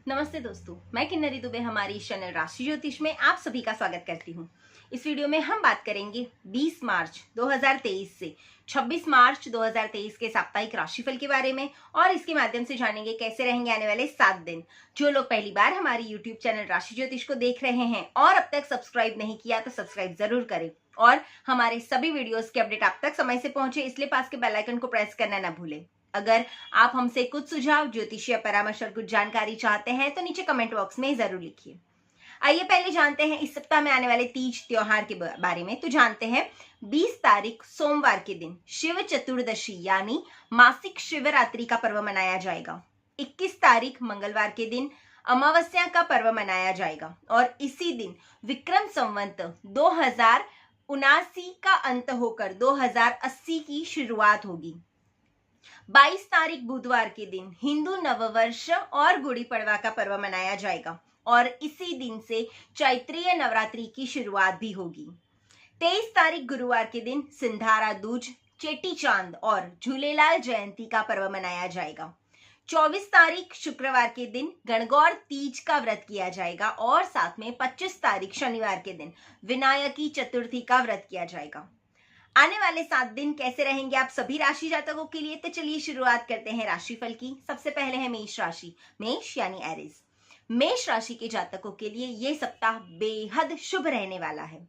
नमस्ते दोस्तों, मैं किन्नरी दुबे हमारी इस चैनल राशि ज्योतिष में आप सभी का स्वागत करती हूँ। इस वीडियो में हम बात करेंगे 20 मार्च 2023 से 26 मार्च 2023 के साप्ताहिक राशिफल के बारे में और इसके माध्यम से जानेंगे कैसे रहेंगे आने वाले 7 दिन। जो लोग पहली बार हमारी यूट्यूब चैनल राशि ज्योतिष को देख रहे हैं और अब तक सब्सक्राइब नहीं किया तो सब्सक्राइब जरूर करें और हमारे सभी वीडियोज के अपडेट आप तक समय से पहुंचे, इसलिए पास के बेल आइकन को प्रेस करना ना भूलें। अगर आप हमसे कुछ सुझाव, ज्योतिषीय परामर्श और कुछ जानकारी चाहते हैं तो नीचे कमेंट बॉक्स में जरूर लिखिए। आइए पहले जानते हैं इस सप्ताह में आने वाले तीज त्योहार के बारे में। तो जानते हैं 20 तारीख सोमवार के दिन शिव चतुर्दशी यानी मासिक शिवरात्रि का पर्व मनाया जाएगा। 21 तारीख मंगलवार के दिन अमावस्या का पर्व मनाया जाएगा और इसी दिन विक्रम संवत 2079 का अंत होकर 2080 की शुरुआत होगी। 22 तारीख बुधवार के दिन हिंदू नववर्ष और गुड़ी पड़वा का पर्व मनाया जाएगा और इसी दिन से चैत्रीय नवरात्रि की शुरुआत भी होगी। 23 तारीख गुरुवार के दिन सिंधारा दूज, चेटी चांद और झूलेलाल जयंती का पर्व मनाया जाएगा। 24 तारीख शुक्रवार के दिन गणगौर तीज का व्रत किया जाएगा और साथ में 25 तारीख शनिवार के दिन विनायकी चतुर्थी का व्रत किया जाएगा। आने वाले 7 दिन कैसे रहेंगे आप सभी राशि जातकों के लिए, तो चलिए शुरुआत करते हैं राशिफल की। सबसे पहले है मेष राशि। मेष यानी एरीज। मेष राशि के जातकों के लिए ये सप्ताह बेहद शुभ रहने वाला है।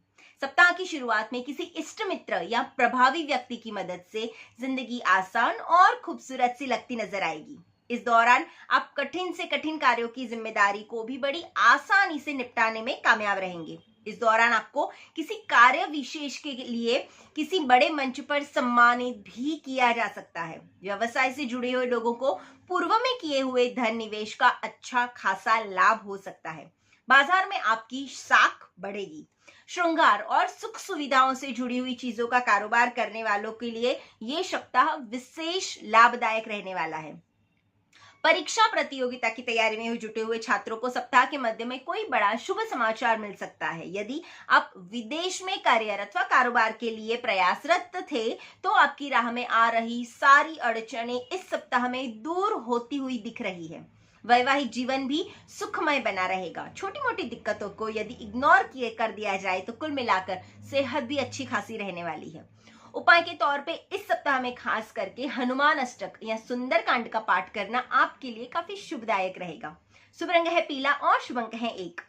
सप्ताह की शुरुआत में किसी इष्ट मित्र या प्रभावी व्यक्ति की मदद से जिंदगी आसान और खूबसूरत सी लगती नजर आएगी। इस दौरान आप कठिन से कठिन कार्यों की जिम्मेदारी को भी बड़ी आसानी से निपटाने में कामयाब रहेंगे। इस दौरान आपको किसी कार्य विशेष के लिए किसी बड़े मंच पर सम्मानित भी किया जा सकता है। व्यवसाय से जुड़े हुए लोगों को पूर्व में किए हुए धन निवेश का अच्छा खासा लाभ हो सकता है। बाजार में आपकी साख बढ़ेगी। श्रृंगार और सुख सुविधाओं से जुड़ी हुई चीजों का कारोबार करने वालों के लिए ये सप्ताह विशेष लाभदायक रहने वाला है। परीक्षा प्रतियोगिता की तैयारी में जुटे हुए छात्रों को सप्ताह के मध्य में कोई बड़ा शुभ समाचार मिल सकता है। यदि आप विदेश में कार्यरत अथवा कारोबार के लिए प्रयासरत थे तो आपकी राह में आ रही सारी अड़चनें इस सप्ताह में दूर होती हुई दिख रही है। वैवाहिक जीवन भी सुखमय बना रहेगा। छोटी मोटी दिक्कतों को यदि इग्नोर कर दिया जाए तो कुल मिलाकर सेहत भी अच्छी खासी रहने वाली है। उपाय के तौर पे इस सप्ताह में खास करके हनुमान अष्टक या सुंदर कांड का पाठ करना आपके लिए काफी शुभदायक रहेगा। शुभ रंग है पीला और शुभ अंक है 1।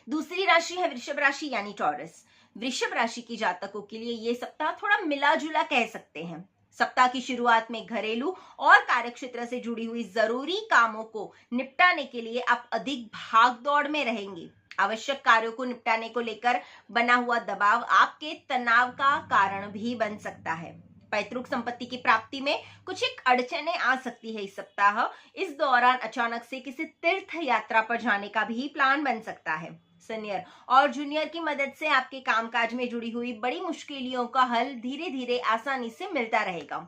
दूसरी राशि है वृषभ राशि यानी टॉरस। वृषभ राशि के जातकों के लिए ये सप्ताह थोड़ा मिला जुला कह सकते हैं। सप्ताह की शुरुआत में घरेलू और कार्यक्षेत्र से जुड़ी हुई जरूरी कामों को निपटाने के लिए आप अधिक भागदौड़ में रहेंगे। आवश्यक कार्यों को निपटाने को लेकर बना हुआ दबाव आपके तनाव का कारण भी बन सकता है। पैतृक संपत्ति की प्राप्ति में कुछ एक अड़चनें आ सकती है इस सप्ताह। इस दौरान अचानक से किसी तीर्थ यात्रा पर जाने का भी प्लान बन सकता है। सीनियर और जूनियर की मदद से आपके कामकाज में जुड़ी हुई बड़ी मुश्किलों का हल धीरे धीरे आसानी से मिलता रहेगा।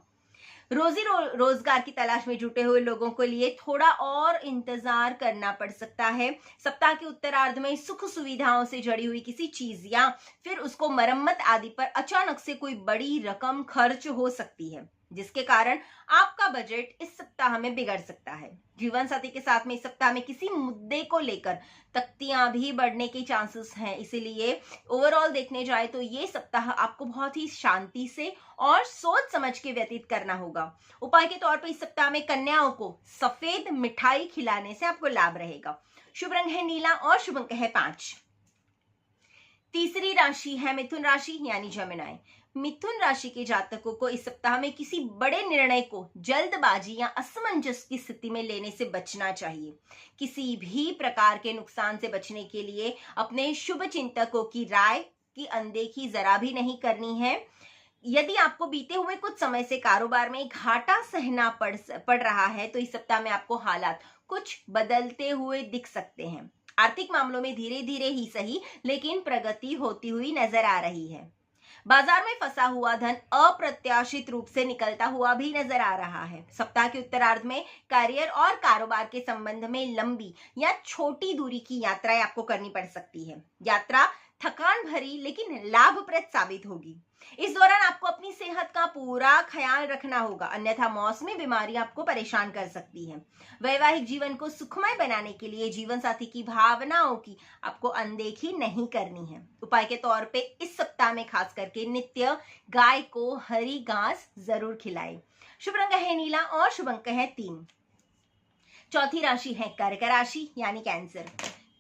रोजी रोजगार की तलाश में जुटे हुए लोगों के लिए थोड़ा और इंतजार करना पड़ सकता है। सप्ताह के उत्तरार्ध में सुख सुविधाओं से जुड़ी हुई किसी चीज या फिर उसको मरम्मत आदि पर अचानक से कोई बड़ी रकम खर्च हो सकती है, जिसके कारण आपका बजट इस सप्ताह में बिगड़ सकता है। जीवन साथी के साथ में इस सप्ताह में किसी मुद्दे को लेकर तख्तियां भी बढ़ने के चांसेस हैं, इसीलिए ओवरऑल देखने जाए तो ये सप्ताह आपको बहुत ही शांति से और सोच समझ के व्यतीत करना होगा। उपाय के तौर पर इस सप्ताह में कन्याओं को सफेद मिठाई खिलाने से आपको लाभ रहेगा। शुभ रंग है नीला और शुभ अंक है 5। तीसरी राशि है मिथुन राशि यानी जमिनाई। मिथुन राशि के जातकों को इस सप्ताह में किसी बड़े निर्णय को जल्दबाजी या असमंजस की स्थिति में लेने से बचना चाहिए। किसी भी प्रकार के नुकसान से बचने के लिए अपने शुभ चिंतकों की राय की अनदेखी जरा भी नहीं करनी है। यदि आपको बीते हुए कुछ समय से कारोबार में घाटा सहना पड़ रहा है तो इस सप्ताह में आपको हालात कुछ बदलते हुए दिख सकते हैं। आर्थिक मामलों में धीरे धीरे ही सही लेकिन प्रगति होती हुई नजर आ रही है। बाजार में फंसा हुआ धन अप्रत्याशित रूप से निकलता हुआ भी नजर आ रहा है। सप्ताह के उत्तरार्ध में करियर और कारोबार के संबंध में लंबी या छोटी दूरी की यात्राएं आपको करनी पड़ सकती है। यात्रा थकान भरी लेकिन लाभप्रद साबित होगी। इस दौरान आपको अपनी सेहत का पूरा ख्याल रखना होगा, अन्यथा मौसमी बीमारी आपको परेशान कर सकती है। वैवाहिक जीवन को सुखमय बनाने के लिए जीवन साथी की भावनाओं की आपको अनदेखी नहीं करनी है। उपाय के तौर पे इस सप्ताह में खास करके नित्य गाय को हरी घास जरूर खिलाएं। शुभ रंग है नीला और शुभ अंक है 3। चौथी राशि है कर्क राशि यानी कैंसर।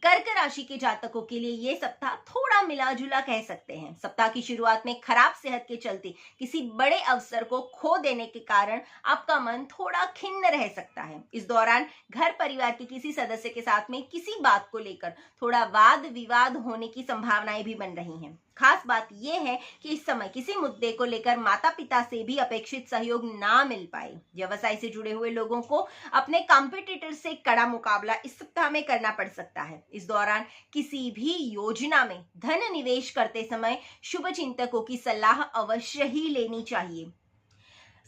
कर्क राशि के जातकों के लिए ये सप्ताह थोड़ा मिला जुला कह सकते हैं। सप्ताह की शुरुआत में खराब सेहत के चलते किसी बड़े अवसर को खो देने के कारण आपका मन थोड़ा खिन्न रह सकता है। इस दौरान घर परिवार के किसी सदस्य के साथ में किसी बात को लेकर थोड़ा वाद विवाद होने की संभावनाएं भी बन रही हैं। खास बात यह है कि इस समय किसी मुद्दे को लेकर माता पिता से भी अपेक्षित सहयोग ना मिल पाए। व्यवसाय से जुड़े हुए लोगों को अपने कॉम्पिटिटर से कड़ा मुकाबला इस सप्ताह में करना पड़ सकता है। इस दौरान किसी भी योजना में धन निवेश करते समय शुभ चिंतकों की सलाह अवश्य ही लेनी चाहिए।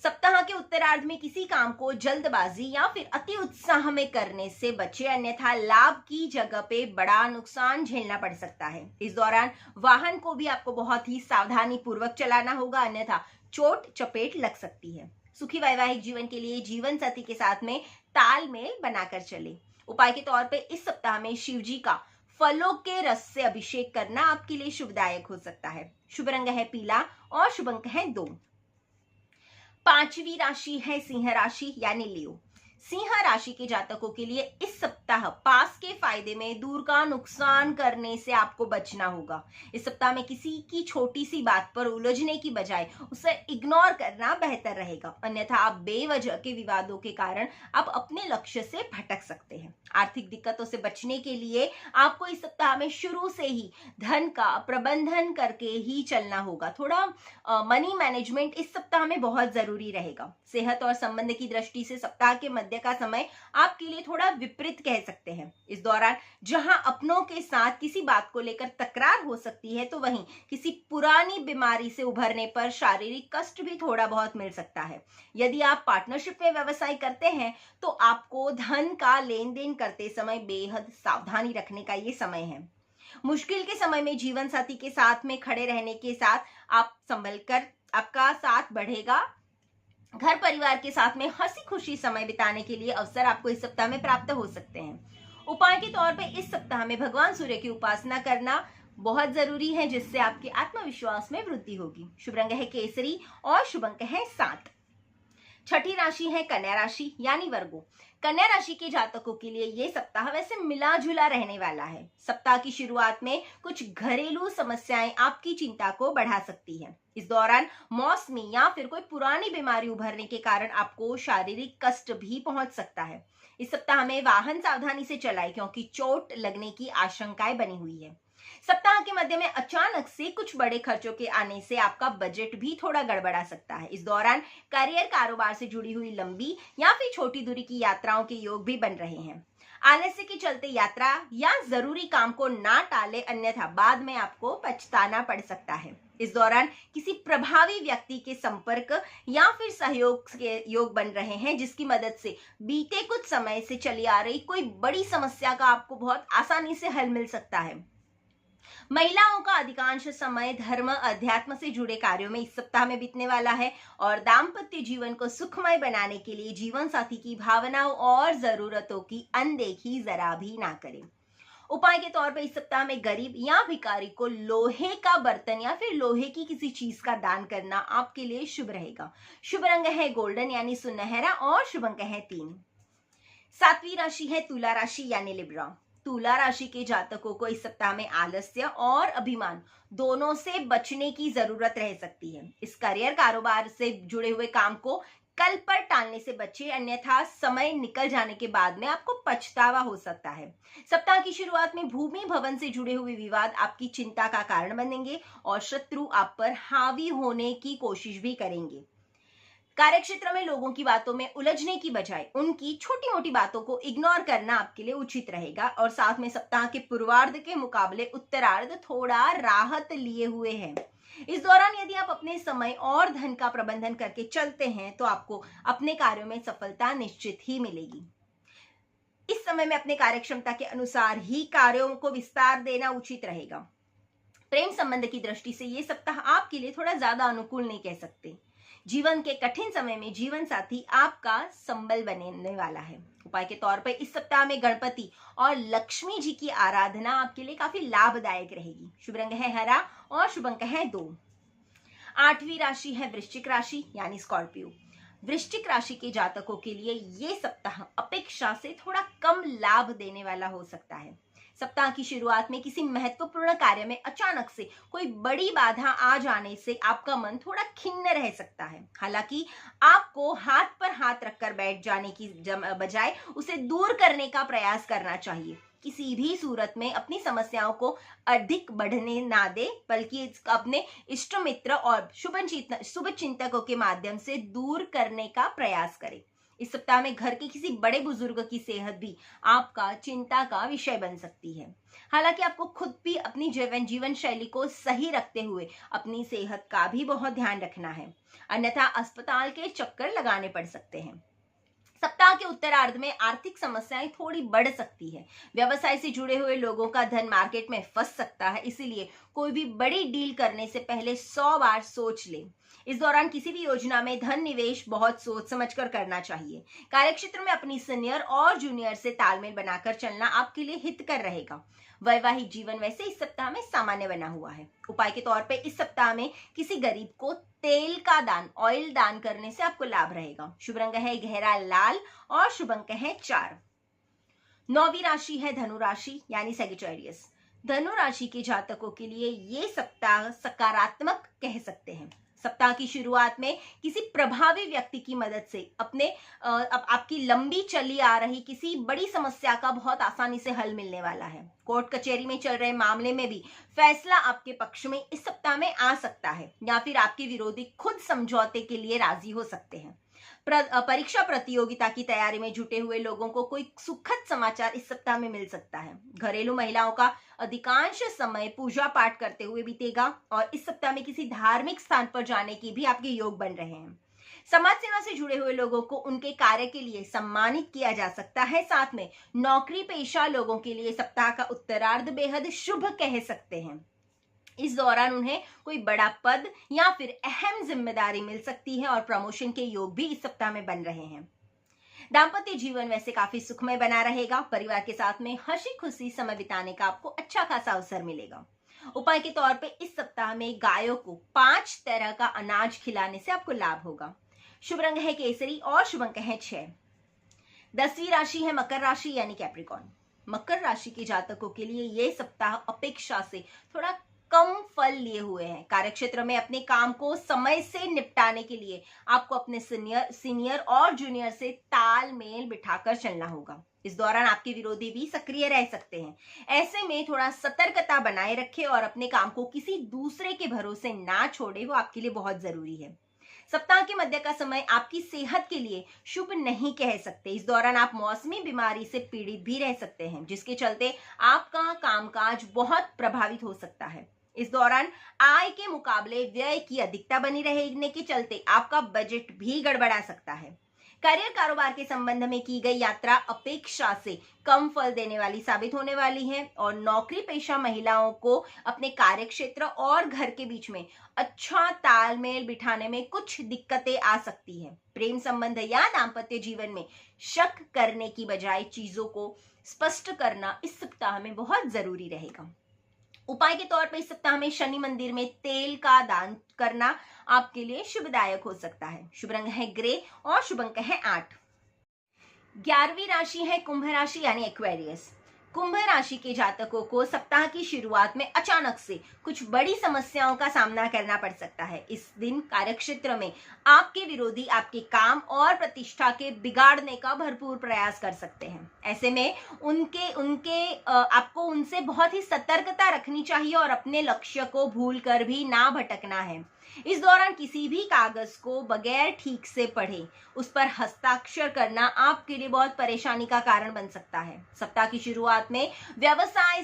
सप्ताह के उत्तरार्ध में किसी काम को जल्दबाजी या फिर अति उत्साह में करने से बचे, अन्यथा लाभ की जगह पे बड़ा नुकसान झेलना पड़ सकता है। इस दौरान वाहन को भी आपको बहुत ही सावधानी पूर्वक चलाना होगा, अन्यथा चोट चपेट लग सकती है। सुखी वैवाहिक जीवन के लिए जीवन साथी के साथ में तालमेल बनाकर चले। उपाय के तौर पे इस सप्ताह में शिव जी का फलों के रस से अभिषेक करना आपके लिए शुभदायक हो सकता है। शुभ रंग है पीला और शुभ अंक है 2। पांचवी राशि है सिंह राशि यानी लियो। सिंह राशि के जातकों के लिए इस सप्ताह पास के फायदे में दूर का नुकसान करने से आपको बचना होगा। इस सप्ताह में किसी की छोटी सी बात पर उलझने की बजाय उसे इग्नोर करना बेहतर रहेगा, अन्यथा आप बेवजह के विवादों के कारण आप अपने लक्ष्य से भटक सकते हैं। आर्थिक दिक्कतों से बचने के लिए आपको इस सप्ताह में शुरू से ही धन का प्रबंधन करके ही चलना होगा। थोड़ा मनी मैनेजमेंट इस सप्ताह में बहुत जरूरी रहेगा। सेहत और संबंध की दृष्टि से सप्ताह के मध्य का समय आपके लिए थोड़ा विपरीत कह सकते हैं। इस दौरान जहां अपनों के साथ किसी बात को लेकर तकरार हो सकती है, तो वहीं किसी पुरानी बीमारी से उभरने पर शारीरिक कष्ट भी थोड़ा बहुत मिल सकता है। यदि आप पार्टनरशिप में व्यवसाय करते हैं तो आपको धन का लेन देन करते समय बेहद सावधानी रखने का ये समय है। मुश्किल के समय में जीवन साथी के साथ में खड़े रहने के साथ आप संभल कर आपका साथ बढ़ेगा। घर परिवार के साथ में हंसी खुशी समय बिताने के लिए अवसर आपको इस सप्ताह में प्राप्त हो सकते हैं। उपाय के तौर पे इस सप्ताह में भगवान सूर्य की उपासना करना बहुत जरूरी है, जिससे आपके आत्मविश्वास में वृद्धि होगी। शुभ रंग है केसरी और शुभ अंक है 7। छठी राशि है कन्या राशि यानी वर्गो। कन्या राशि के जातकों के लिए ये सप्ताह वैसे मिला जुला रहने वाला है। सप्ताह की शुरुआत में कुछ घरेलू समस्याएं आपकी चिंता को बढ़ा सकती है। इस दौरान मौसमी या फिर कोई पुरानी बीमारी उभरने के कारण आपको शारीरिक कष्ट भी पहुंच सकता है। इस सप्ताह में वाहन सावधानी से चलाएं, क्योंकि चोट लगने की आशंकाएं बनी हुई है। सप्ताह के मध्य में अचानक से कुछ बड़े खर्चों के आने से आपका बजट भी थोड़ा गड़बड़ा सकता है। इस दौरान करियर कारोबार से जुड़ी हुई लंबी या फिर छोटी दूरी की यात्राओं के योग भी बन रहे हैं। आलस्य के चलते यात्रा या जरूरी काम को ना टाले, अन्यथा बाद में आपको पछताना पड़ सकता है। इस दौरान किसी प्रभावी व्यक्ति के संपर्क या फिर सहयोग के योग बन रहे हैं, जिसकी मदद से बीते कुछ समय से चली आ रही कोई बड़ी समस्या का आपको बहुत आसानी से हल मिल सकता है। महिलाओं का अधिकांश समय धर्म अध्यात्म से जुड़े कार्यों में इस सप्ताह में बीतने वाला है और दाम्पत्य जीवन को सुखमय बनाने के लिए जीवन साथी की भावनाओं और जरूरतों की अनदेखी जरा भी ना करें। उपाय के तौर पर इस सप्ताह में गरीब या भिखारी को लोहे का बर्तन या फिर लोहे की किसी चीज का दान करना आपके लिए शुभ रहेगा। शुभ रंग है गोल्डन यानी सुनहरा और शुभ अंक है 3। सातवीं राशि है तुला राशि यानी लिब्रा। तुला राशि के जातकों को इस सप्ताह में आलस्य और अभिमान दोनों से बचने की जरूरत रह सकती है। इस करियर कारोबार से जुड़े हुए काम को कल पर टालने से बचे, अन्यथा समय निकल जाने के बाद में आपको पछतावा हो सकता है। सप्ताह की शुरुआत में भूमि भवन से जुड़े हुए विवाद आपकी चिंता का कारण बनेंगे और शत्रु आप पर हावी होने की कोशिश भी करेंगे। कार्यक्षेत्र में लोगों की बातों में उलझने की बजाय उनकी छोटी मोटी बातों को इग्नोर करना आपके लिए उचित रहेगा और साथ में सप्ताह के पूर्वार्ध के मुकाबले उत्तरार्ध थोड़ा राहत लिए हुए है। इस दौरान यदि आप अपने समय और धन का प्रबंधन करके चलते हैं तो आपको अपने कार्यों में सफलता निश्चित ही मिलेगी। इस समय में अपने कार्यक्षमता के अनुसार ही कार्यों को विस्तार देना उचित रहेगा। प्रेम संबंध की दृष्टि से ये सप्ताह आपके लिए थोड़ा ज्यादा अनुकूल नहीं कह सकते। जीवन के कठिन समय में जीवन साथी आपका संबल बनने वाला है। उपाय के तौर पर इस सप्ताह में गणपति और लक्ष्मी जी की आराधना आपके लिए काफी लाभदायक रहेगी। शुभ रंग है हरा और शुभ अंक है 2। 8वीं राशि है वृश्चिक राशि यानी स्कॉर्पियो। वृश्चिक राशि के जातकों के लिए ये सप्ताह अपेक्षा से थोड़ा कम लाभ देने वाला हो सकता है। सप्ताह की शुरुआत में किसी महत्वपूर्ण कार्य में अचानक से कोई बड़ी बाधा आ जाने से आपका मन थोड़ा खिन्न रह सकता है। हालांकि आपको हाथ पर हाथ रखकर बैठ जाने की बजाय उसे दूर करने का प्रयास करना चाहिए। किसी भी सूरत में अपनी समस्याओं को अधिक बढ़ने ना दे, बल्कि अपने इष्ट मित्र और शुभ चिंतकों के माध्यम से दूर करने का प्रयास करें। इस सप्ताह में घर के किसी बड़े बुजुर्ग की सेहत भी आपका चिंता का विषय बन सकती है। हालांकि आपको खुद भी अपनी जीवन शैली को सही रखते हुए अपनी सेहत का भी बहुत ध्यान रखना है, अन्यथा अस्पताल के चक्कर लगाने पड़ सकते हैं। सप्ताह के उत्तरार्ध में आर्थिक समस्याएं थोड़ी बढ़ सकती है। व्यवसाय से जुड़े हुए लोगों का धन मार्केट में फंस सकता है, इसीलिए कोई भी बड़ी डील करने से पहले 100 बार सोच ले। इस दौरान किसी भी योजना में धन निवेश बहुत सोच समझकर करना चाहिए। कार्यक्षेत्र में अपनी सीनियर और जूनियर से तालमेल बनाकर चलना आपके लिए हितकर रहेगा। वैवाहिक जीवन वैसे इस सप्ताह में सामान्य बना हुआ है। उपाय के तौर पे इस सप्ताह में किसी गरीब को तेल का दान, ऑयल दान करने से आपको लाभ रहेगा। शुभ रंग है गहरा लाल और शुभ अंक है 4। 9वीं राशि है धनु राशि यानी सैजिटेरियस। धनु राशि के जातकों के लिए ये सप्ताह सकारात्मक कह सकते हैं। सप्ताह की शुरुआत में किसी प्रभावी व्यक्ति की मदद से आपकी लंबी चली आ रही किसी बड़ी समस्या का बहुत आसानी से हल मिलने वाला है। कोर्ट कचहरी में चल रहे मामले में भी फैसला आपके पक्ष में इस सप्ताह में आ सकता है, या फिर आपके विरोधी खुद समझौते के लिए राजी हो सकते हैं। परीक्षा प्रतियोगिता की तैयारी में जुटे हुए लोगों को कोई सुखद समाचार इस सप्ताह में मिल सकता है। घरेलू महिलाओं का अधिकांश समय पूजा पाठ करते हुए बीतेगा और इस सप्ताह में किसी धार्मिक स्थान पर जाने की भी आपके योग बन रहे हैं। समाज सेवा से जुड़े हुए लोगों को उनके कार्य के लिए सम्मानित किया जा सकता है। साथ में नौकरी पेशा लोगों के लिए सप्ताह का उत्तरार्ध बेहद शुभ कह सकते हैं। इस दौरान उन्हें कोई बड़ा पद या फिर अहम जिम्मेदारी मिल सकती है और प्रमोशन के योग भी इस सप्ताह में बन रहे हैं। दाम्पत्य जीवन वैसे काफी सुखमय बना रहेगा। परिवार के साथ में हंसी खुशी समय बिताने का आपको अच्छा खासा अवसर मिलेगा। उपाय के तौर पे इस सप्ताह में गायों को 5 तरह का अनाज खिलाने से आपको लाभ होगा। शुभ रंग है केसरी और शुभ अंक है 6। 10वीं राशि है मकर राशि यानी कैप्रिकॉर्न। मकर राशि के जातकों के लिए ये सप्ताह अपेक्षा से थोड़ा कम फल लिए हुए हैं। कार्यक्षेत्र में अपने काम को समय से निपटाने के लिए आपको अपने सीनियर और जूनियर से तालमेल बिठाकर चलना होगा। इस दौरान आपके विरोधी भी सक्रिय रह सकते हैं। ऐसे में थोड़ा सतर्कता बनाए रखें और अपने काम को किसी दूसरे के भरोसे ना छोड़े, वो आपके लिए बहुत जरूरी है। सप्ताह के मध्य का समय आपकी सेहत के लिए शुभ नहीं कह सकते। इस दौरान आप मौसमी बीमारी से पीड़ित भी रह सकते हैं, जिसके चलते आपका कामकाज बहुत प्रभावित हो सकता है। इस दौरान आय के मुकाबले व्यय की अधिकता बनी रहने के चलते आपका बजट भी गड़बड़ा सकता है। करियर कारोबार के संबंध में की गई यात्रा अपेक्षा से कम फल देने वाली साबित होने वाली है और नौकरी पेशा महिलाओं को अपने कार्यक्षेत्र और घर के बीच में अच्छा तालमेल बिठाने में कुछ दिक्कतें आ सकती है। प्रेम संबंध या दाम्पत्य जीवन में शक करने की बजाय चीजों को स्पष्ट करना इस सप्ताह में बहुत जरूरी रहेगा। उपाय के तौर पर इस सप्ताह में शनि मंदिर में तेल का दान करना आपके लिए शुभदायक हो सकता है। शुभ रंग है ग्रे और शुभ अंक है 8। 11वीं राशि है कुंभ राशि यानी एक्वेरियस। कुंभ राशि के जातकों को सप्ताह की शुरुआत में अचानक से कुछ बड़ी समस्याओं का सामना करना पड़ सकता है। इस दिन कार्यक्षेत्र में आपके विरोधी आपके काम और प्रतिष्ठा के बिगाड़ने का भरपूर प्रयास कर सकते हैं। ऐसे में आपको उनसे बहुत ही सतर्कता रखनी चाहिए और अपने लक्ष्य को भूल कर भी ना भटकना है। इस दौरान किसी भी कागज को बगैर ठीक से पढ़े उस पर हस्ताक्षर करना आपके लिए बहुत परेशानी का कारण बन सकता है। सप्ताह की शुरुआत में व्यवसाय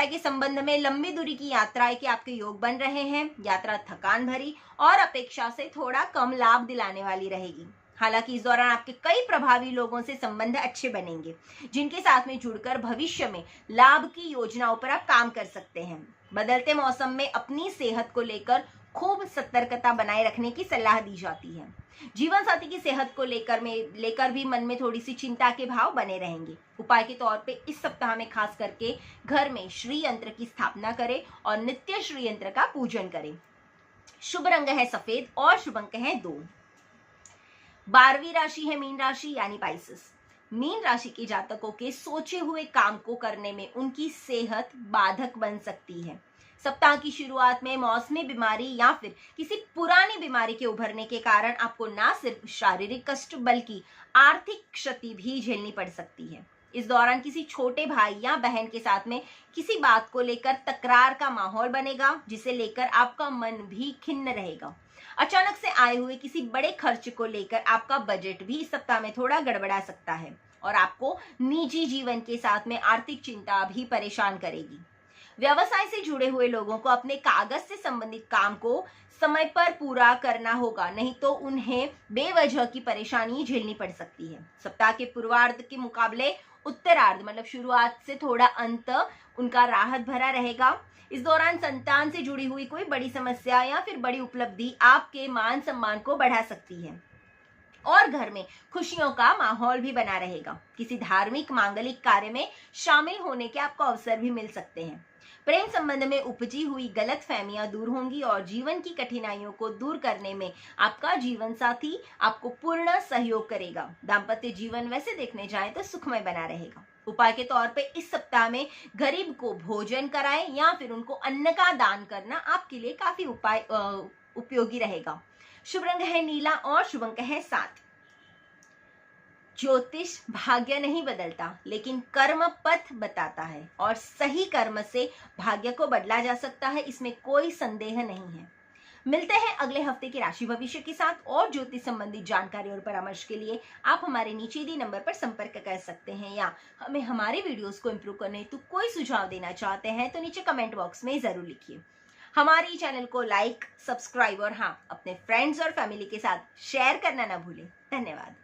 के संबंध में लंबी दूरी की यात्राएं के आपके योग बन रहे हैं। यात्रा थकान भरी और अपेक्षा से थोड़ा कम लाभ दिलाने वाली रहेगी। हालांकि इस दौरान आपके कई प्रभावी लोगों से संबंध अच्छे बनेंगे, जिनके साथ में जुड़कर भविष्य में लाभ की योजनाओं पर आप काम कर सकते हैं। बदलते मौसम में अपनी सेहत को लेकर खूब सतर्कता बनाए रखने की सलाह दी जाती है। जीवन साथी की सेहत को लेकर भी मन में थोड़ी सी चिंता के भाव बने रहेंगे। उपाय के तौर पे इस सप्ताह में खास करके घर में श्री यंत्र की स्थापना करें और नित्य श्री यंत्र का पूजन करें। शुभ रंग है सफेद और शुभ अंक है 2। 12वीं राशि है मीन राशि यानी पाइसेस। मीन राशि के जातकों के सोचे हुए काम को करने में उनकी सेहत बाधक बन सकती है। सप्ताह की शुरुआत में मौसमी बीमारी या फिर किसी पुरानी बीमारी के उभरने के कारण आपको ना सिर्फ शारीरिक कष्ट बल्कि आर्थिक क्षति भी झेलनी पड़ सकती है। इस दौरान किसी छोटे भाई या बहन के साथ में किसी बात को लेकर तकरार का माहौल बनेगा, जिसे लेकर आपका मन भी खिन्न रहेगा। अचानक से आए हुए किसी बड़े खर्च को लेकर आपका बजट भी इस सप्ताह में थोड़ा गड़बड़ा सकता है और आपको निजी जीवन के साथ में आर्थिक चिंता भी परेशान करेगी। व्यवसाय से जुड़े हुए लोगों को अपने कागज से संबंधित काम को समय पर पूरा करना होगा, नहीं तो उन्हें बेवजह की परेशानी झेलनी पड़ सकती है। सप्ताह के पूर्वार्ध के मुकाबले उत्तरार्ध मतलब शुरुआत से थोड़ा अंत उनका राहत भरा रहेगा। इस दौरान संतान से जुड़ी हुई कोई बड़ी समस्या या फिर बड़ी उपलब्धि आपके मान सम्मान को बढ़ा सकती है और घर में खुशियों का माहौल भी बना रहेगा। किसी धार्मिक मांगलिक कार्य में शामिल होने के आपको अवसर भी मिल सकते हैं। प्रेम संबंध में उपजी हुई गलत फहमियां दूर होंगी और जीवन की कठिनाइयों को दूर करने में आपका जीवन साथी आपको पूर्ण सहयोग करेगा। दाम्पत्य जीवन वैसे देखने जाएं तो सुखमय बना रहेगा। उपाय के तौर पे इस सप्ताह में गरीब को भोजन कराएं या फिर उनको अन्न का दान करना आपके लिए काफी उपयोगी रहेगा। शुभ रंग है नीला और शुभ अंक है 7। ज्योतिष भाग्य नहीं बदलता, लेकिन कर्म पथ बताता है और सही कर्म से भाग्य को बदला जा सकता है, इसमें कोई संदेह नहीं है। मिलते हैं अगले हफ्ते की राशि भविष्य के साथ और ज्योतिष संबंधित जानकारी और परामर्श के लिए आप हमारे नीचे दी नंबर पर संपर्क कर सकते हैं या हमें हमारे वीडियोस को इम्प्रूव करने हेतु कोई सुझाव देना चाहते हैं तो नीचे कमेंट बॉक्स में जरूर लिखिए। हमारी चैनल को लाइक, सब्सक्राइब और हाँ, अपने फ्रेंड्स और फैमिली के साथ शेयर करना ना भूलें। धन्यवाद।